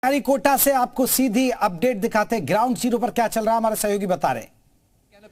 कोटा से आपको सीधी अपडेट दिखाते हैं। ग्राउंड जीरो पर क्या चल रहा है हमारे सहयोगी बता रहे हैं।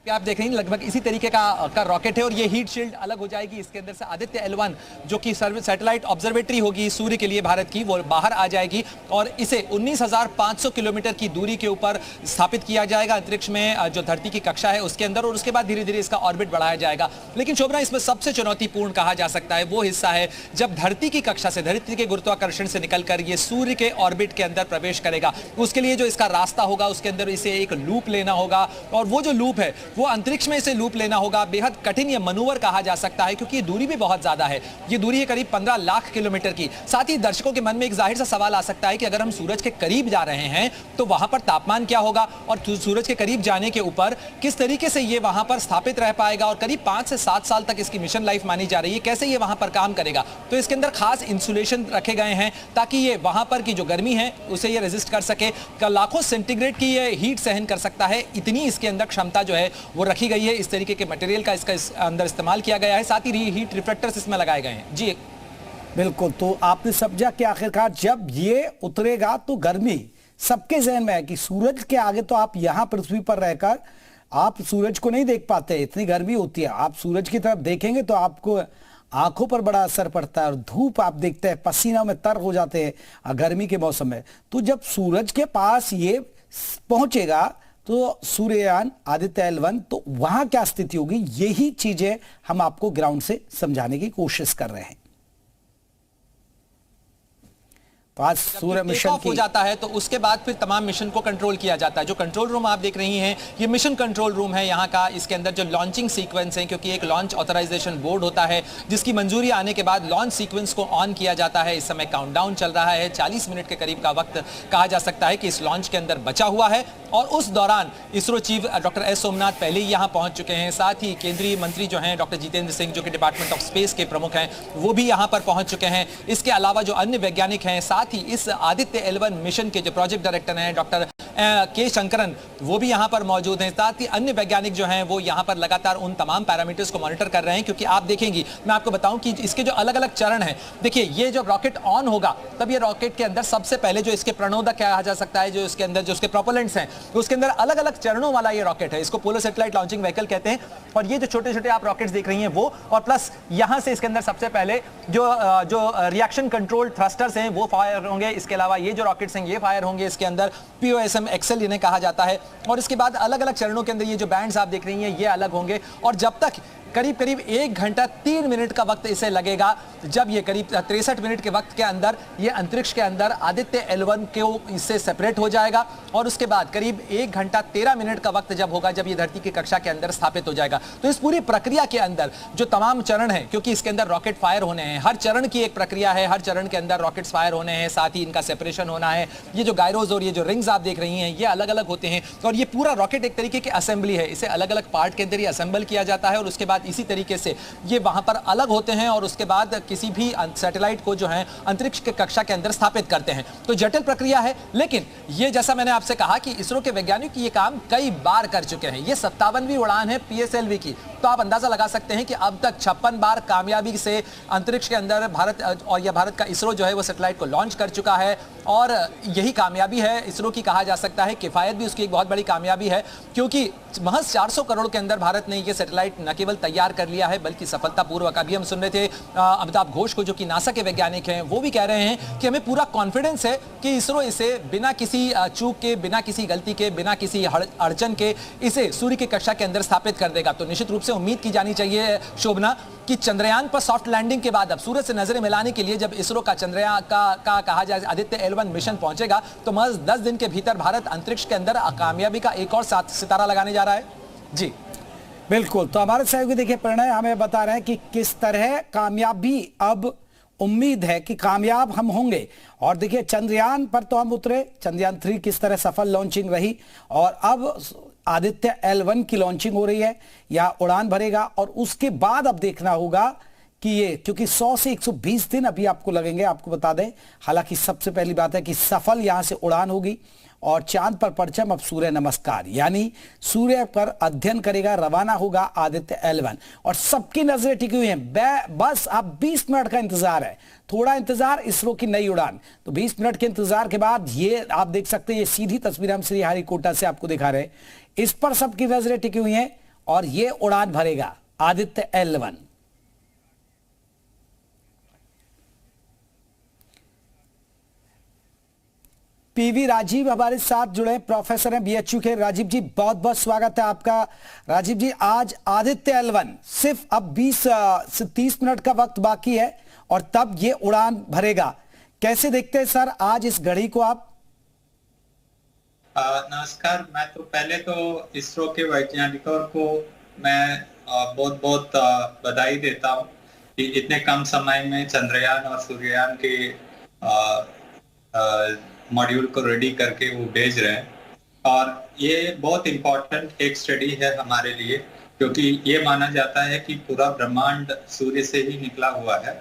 आप देख रहे हैं लगभग इसी तरीके का रॉकेट है और ये हीट शील्ड अलग हो जाएगी। इसके अंदर से आदित्य L1 जो कि सैटेलाइट ऑब्जर्वेटरी होगी सूर्य के लिए भारत की, वो बाहर आ जाएगी और इसे 19,500 किलोमीटर की दूरी के ऊपर स्थापित किया जाएगा अंतरिक्ष में, जो धरती की कक्षा है उसके अंदर, और उसके बाद धीरे धीरे इसका ऑर्बिट बढ़ाया जाएगा। लेकिन शोभना, इसमें सबसे चुनौतीपूर्ण कहा जा सकता है वो हिस्सा है जब धरती की कक्षा से, धरती के गुरुत्वाकर्षण से निकलकर ये सूर्य के ऑर्बिट के अंदर प्रवेश करेगा। उसके लिए जो इसका रास्ता होगा उसके अंदर इसे एक लूप लेना होगा और वो जो लूप है वो अंतरिक्ष में इसे लूप लेना होगा। बेहद कठिन ये मनूवर कहा जा सकता है क्योंकि ये दूरी भी बहुत ज्यादा है। ये दूरी है करीब 15 लाख किलोमीटर की। साथ ही दर्शकों के मन में एक जाहिर सा सवाल आ सकता है कि अगर हम सूरज के करीब जा रहे हैं तो वहां पर तापमान क्या होगा और सूरज के करीब जाने के ऊपर किस तरीके से ये वहां पर स्थापित रह पाएगा, और करीब 5 से 7 साल तक इसकी मिशन लाइफ मानी जा रही है। कैसे ये वहां पर काम करेगा? तो इसके अंदर खास इंसुलेशन रखे गए हैं ताकि ये वहां पर की जो गर्मी है उसे ये रेजिस्ट कर सके। लाखों सेंटीग्रेड की ये हीट सहन कर सकता है, इतनी इसके अंदर क्षमता जो है वो रखी गई है। इस तरीके के मटेरियल का इसका अंदर इस्तेमाल किया गया है। साथ ही हीट रिफ्लेक्टर्स इसमें लगाए गए हैं। जी बिल्कुल, तो आपने समझा कि आखिरकार जब ये उतरेगा तो गर्मी सबके जहन में है कि सूरज के आगे तो आप यहां पृथ्वी पर रहकर आप सूरज को नहीं देख पाते, इतनी गर्मी होती है। आप सूरज की तरफ देखेंगे तो आपको आंखों पर बड़ा असर पड़ता है और धूप आप देखते हैं, पसीना में तर हो जाते हैं गर्मी के मौसम में। तो जब सूरज के पास ये पहुंचेगा तो सूर्ययान आदित्य L1, तो वहां क्या स्थिति होगी, यही चीजें हम आपको ग्राउंड से समझाने की कोशिश कर रहे हैं। सूर्य मिशन हो जाता है तो उसके बाद फिर तमाम मिशन को कंट्रोल किया जाता है। जो कंट्रोल रूम आप देख रही हैं ये मिशन कंट्रोल रूम है यहाँ का। इसके अंदर जो लॉन्चिंग सीक्वेंस है, क्योंकि एक लॉन्च ऑथराइजेशन बोर्ड होता है जिसकी मंजूरी आने के बाद लॉन्च सीक्वेंस को ऑन किया जाता है। इस समय काउंटडाउन चल रहा है, 40 मिनट के करीब का वक्त कहा जा सकता है कि इस लॉन्च के अंदर बचा हुआ है और उस दौरान ISRO chief doctor S Somnath पहले ही यहाँ पहुंच चुके हैं। साथ ही केंद्रीय मंत्री जो हैं डॉक्टर जितेंद्र सिंह, जो कि डिपार्टमेंट ऑफ स्पेस के प्रमुख हैं, वो भी यहाँ पर पहुंच चुके हैं। इसके अलावा जो अन्य वैज्ञानिक हैं, साथ ही इस आदित्य L1 मिशन के जो प्रोजेक्ट डायरेक्टर हैं डॉक्टर के शंकरन, वो भी यहां पर मौजूद हैं। साथ ही अन्य वैज्ञानिक जो हैं वो यहां पर लगातार उन तमाम पैरामीटर्स को मॉनिटर कर रहे हैं। क्योंकि आप देखेंगी, मैं आपको बताऊं कि इसके जो अलग अलग चरण हैं, देखिए ये जब रॉकेट ऑन होगा तब ये रॉकेट के अंदर सबसे पहले जो इसके प्रणोदक कहा जा सकता है, जो इसके अंदर जो उसके प्रोपेलेंट्स हैं, उसके अंदर अलग अलग चरणों वाला ये रॉकेट है। इसको पोलर सैटेलाइट लॉन्चिंग व्हीकल कहते हैं। और ये जो छोटे छोटे आप रॉकेट्स देख रही हैं वो, और प्लस यहां से इसके अंदर सबसे पहले जो रिएक्शन कंट्रोल थ्रस्टर्स हैं वो फायर होंगे। इसके अलावा ये जो रॉकेट्स हैं ये फायर होंगे। इसके अंदर POSM एक्सेल इन्हें कहा जाता है। और इसके बाद अलग अलग चरणों के अंदर ये जो बैंड्स आप देख रही हैं ये अलग होंगे। और जब तक करीब 1 घंटा 3 मिनट का वक्त इसे लगेगा, जब ये करीब 63 मिनट के वक्त के अंदर ये अंतरिक्ष के अंदर आदित्य L1 को इससे सेपरेट हो जाएगा। और उसके बाद करीब 1 घंटा 13 मिनट का वक्त जब होगा, जब ये धरती की कक्षा के अंदर स्थापित हो जाएगा। तो इस पूरी प्रक्रिया के अंदर जो तमाम चरण है, क्योंकि इसके अंदर रॉकेट फायर होने हैं, हर चरण की एक प्रक्रिया है, हर चरण के अंदर रॉकेट्स फायर होने हैं, साथ ही इनका सेपरेशन होना है। ये जो गायरोज और ये जो रिंग्स आप देख रही हैं ये अलग अलग होते हैं। और ये पूरा रॉकेट एक तरीके की असेंबली है, इसे अलग अलग पार्ट के अंदर ही असेंबल किया जाता है और उसके बाद इसी तरीके से ये वहां पर अलग होते हैं और उसके बाद किसी भी सैटेलाइट को जो है अंतरिक्ष के कक्षा के अंदर स्थापित करते हैं। तो जटिल प्रक्रिया है, लेकिन ये जैसा मैंने आपसे कहा कि इसरो के वैज्ञानिक ये काम कई बार कर चुके हैं। ये 57वीं उड़ान है PSLV की। तो आप अंदाजा लगा सकते हैं कि अब तक 56 बार कामयाबी से अंतरिक्ष के अंदर भारत का इसरो जो है वो सैटेलाइट को लॉन्च कर चुका है। और यही कामयाबी है इसरो की, कहा जा सकता है किफायत भी उसकी एक बहुत बड़ी कामयाबी है, क्योंकि महज 400 करोड़ के अंदर भारत ने ये सैटेलाइट न केवल तैयार कर लिया है बल्कि सफलतापूर्वक, अभी हम सुन रहे थे अमिताभ घोष को जो कि नासा के वैज्ञानिक हैं, वो भी कह रहे हैं कि हमें पूरा कॉन्फिडेंस है कि इसरो इसे बिना किसी चूक के, बिना किसी गलती के, बिना किसी अड़चन के इसे सूर्य की कक्षा के अंदर स्थापित कर देगा। तो निश्चित रूप से उम्मीद की जानी चाहिए शोभना कि चंद्रयान पर सॉफ्ट लैंडिंग के बाद अब सूरज से नजरें मिलाने के लिए जब इसरो का चंद्रयान का कहा जाए आदित्य L1 मिशन पहुंचेगा तो महज 10 दिन के भीतर भारत अंतरिक्ष के अंदर कामयाबी का एक और सितारा लगाने जा रहा है। जी बिल्कुल, तो हमारे सहयोगी देखिए प्रणय हमें बता रहे हैं कि किस तरह कामयाबी, अब उम्मीद है कि कामयाब हम होंगे। और देखिए चंद्रयान पर तो हम उतरे, चंद्रयान 3 किस तरह सफल लॉन्चिंग रही और अब आदित्य L1 की लॉन्चिंग हो रही है, या उड़ान भरेगा। और उसके बाद अब देखना होगा कि ये, क्योंकि 100 से 120 दिन अभी आपको लगेंगे, आपको बता दें। हालांकि सबसे पहली बात है कि सफल यहां से उड़ान होगी और चांद पर परचम, अब सूर्य नमस्कार, यानी सूर्य पर अध्ययन करेगा, रवाना होगा आदित्य L1 और सबकी नजरें टिकी हुई हैं। बस अब 20 मिनट का इंतजार है, थोड़ा इंतजार, इसरो की नई उड़ान। तो 20 मिनट के इंतजार के बाद ये आप देख सकते हैं, ये सीधी तस्वीर हम श्रीहरिकोटा से आपको दिखा रहे हैं, इस पर सबकी नजरें टिकी हुई हैं और ये उड़ान भरेगा आदित्य L1। पीवी राजीव हमारे साथ जुड़े, प्रोफेसर हैं बीएचयू के। राजीव जी, बहुत बहुत स्वागत है आपका। राजीव जी, आज आदित्य L1 सिर्फ अब 20 से 30 मिनट का वक्त बाकी है और तब ये उड़ान भरेगा। कैसे देखते हैं सर आज इस घड़ी को आप? नमस्कार। मैं तो पहले तो इसरो के वैज्ञानिकों को मैं बहुत बहुत बधाई देता हूँ कि इतने कम समय में चंद्रयान और सूर्ययान के मॉड्यूल को रेडी करके वो भेज रहे हैं। और ये बहुत इम्पोर्टेंट एक स्टडी है हमारे लिए, क्योंकि ये माना जाता है कि पूरा ब्रह्मांड सूर्य से ही निकला हुआ है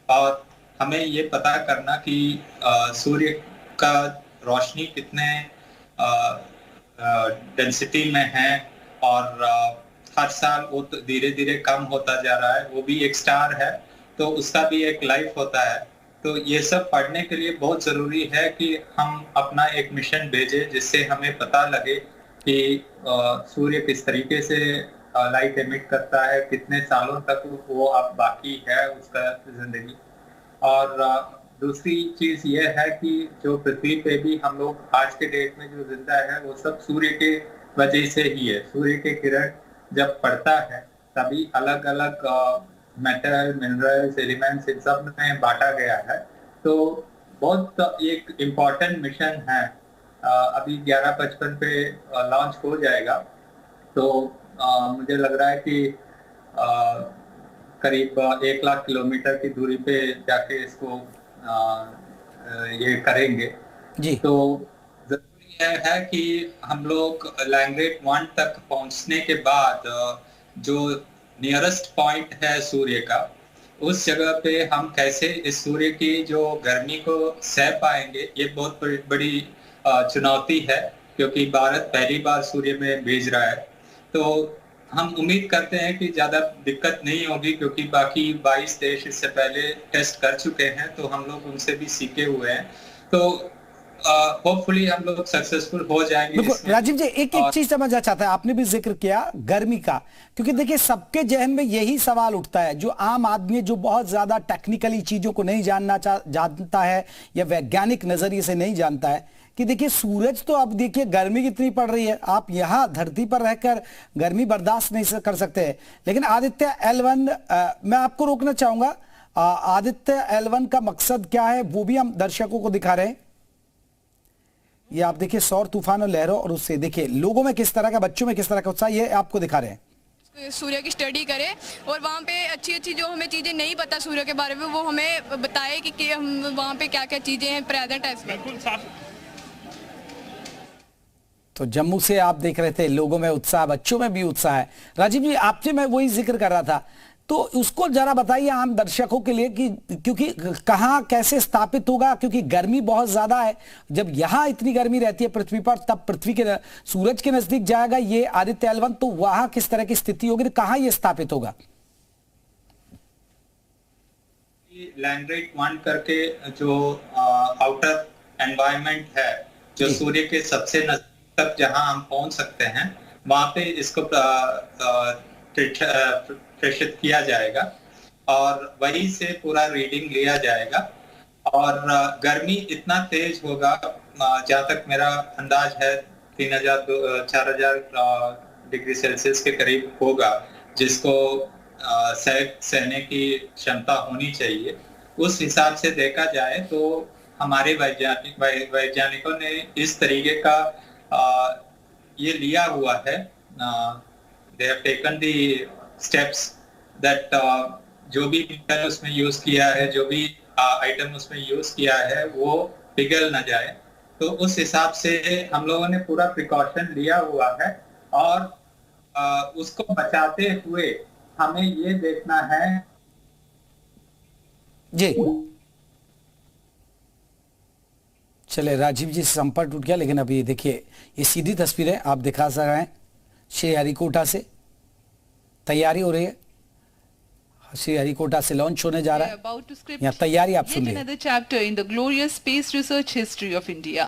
और हमें ये पता करना कि सूर्य का रोशनी कितने डेंसिटी में है और हर साल वो धीरे धीरे कम होता जा रहा है। वो भी एक स्टार है तो उसका भी एक लाइफ होता है। तो ये सब पढ़ने के लिए बहुत जरूरी है कि हम अपना एक मिशन भेजें जिससे हमें पता लगे कि सूर्य किस तरीके से लाइट एमिट करता है, कितने सालों तक वो अब बाकी है उसका जिंदगी। और दूसरी चीज ये है कि जो पृथ्वी पे भी हम लोग आज के डेट में जो जिंदा है वो सब सूर्य के वजह से ही है। सूर्य के किरण जब पड़ता है तभी अलग अलग मेटल, मिनरल्स, एलिमेंट्स इन सब में बांटा गया है। तो बहुत एक इम्पोर्टेंट मिशन है। अभी 11:55 पे लॉन्च हो जाएगा। तो मुझे लग रहा है कि करीब 1 लाख किलोमीटर की दूरी पे जाके इसको ये करेंगे जी। तो जरूरी है कि हम लोग लैंग्रेट 1 तक पहुंचने के बाद जो नियरेस्ट पॉइंट है सूर्य का, उस जगह पे हम कैसे इस सूर्य की जो गर्मी को सह पाएंगे, ये बहुत बड़ी चुनौती है, क्योंकि भारत पहली बार सूर्य में भेज रहा है। तो हम उम्मीद करते हैं कि ज्यादा दिक्कत नहीं होगी, क्योंकि बाकी 22 देश इससे पहले टेस्ट कर चुके हैं, तो हम लोग उनसे भी सीखे हुए हैं। तो होपफुली हम लोग सक्सेसफुल हो जाएंगे। राजीव जी, एक चीज समझना चाहता है, आपने भी जिक्र किया गर्मी का, क्योंकि देखिए सबके जहन में यही सवाल उठता है, जो आम आदमी जो बहुत ज्यादा टेक्निकली चीजों को नहीं जानता है या वैज्ञानिक नजरिए से नहीं जानता है, कि देखिए सूरज तो अब देखिए गर्मी कितनी पड़ रही है, आप यहाँ धरती पर रहकर गर्मी बर्दाश्त नहीं कर सकते हैं। लेकिन आदित्य L1, मैं आपको रोकना चाहूंगा, आदित्य L1 का मकसद क्या है वो भी हम दर्शकों को दिखा रहे हैं। ये आप देखिए सौर तूफान और लहरों, और उससे देखिए लोगों में किस तरह का, बच्चों में किस तरह का उत्साह, ये आपको दिखा रहे हैं। सूर्य की स्टडी करें और वहाँ पे अच्छी अच्छी जो हमें चीज़ें नहीं पता सूर्य के बारे में, वो हमें बताए कि हम वहाँ पे क्या क्या चीज़ें हैं प्रेजेंट है। तो जम्मू से आप देख रहे थे, लोगों में उत्साह, बच्चों में भी उत्साह है। राजीव जी, आपसे मैं वही जिक्र कर रहा था, तो उसको जरा बताइए आम दर्शकों के लिए कि क्योंकि कहाँ कैसे स्थापित होगा, क्योंकि गर्मी बहुत ज्यादा है। जब यहाँ इतनी गर्मी रहती है पृथ्वी पर, तब पृथ्वी के सूरज के नजदीक जाएगा ये आदित्य L1, तो वहां किस तरह की स्थिति होगी, कहाँ ये स्थापित होगा? लैंग्रेट 1 करके जो आउटर एनवायरनमेंट है, जो सूर्य के सबसे नजदीक तक जहां हम पहुंच सकते हैं, वहां पे इसको प्रेषित किया जाएगा और वहीं से पूरा रीडिंग लिया जाएगा। और गर्मी इतना तेज होगा, जहां तक मेरा अंदाज है 3000-4000 डिग्री सेल्सियस के करीब होगा, जिसको सहने की क्षमता होनी चाहिए। उस हिसाब से देखा जाए तो हमारे वैज्ञानिकों ने इस तरीके का ये लिया हुआ है। They have taken the steps that जो भी मेटल उसमें यूज किया है, जो भी आइटम उसमें यूज किया है, वो पिघल ना जाए। तो उस हिसाब से हम लोगों ने पूरा प्रिकॉशन लिया हुआ है और उसको बचाते हुए हमें ये देखना है जी चले, राजीव जी से संपर्क टूट गया, लेकिन अभी देखिए ये सीधी तस्वीरें आप दिखा सक रहे हैं श्रीहरिकोटा से। तैयारी हो रही है, श्रीहरिकोटा से लॉन्च होने जा रहा है, यहाँ तैयारी आप सुनिए। Another chapter in the glorious space research history of India.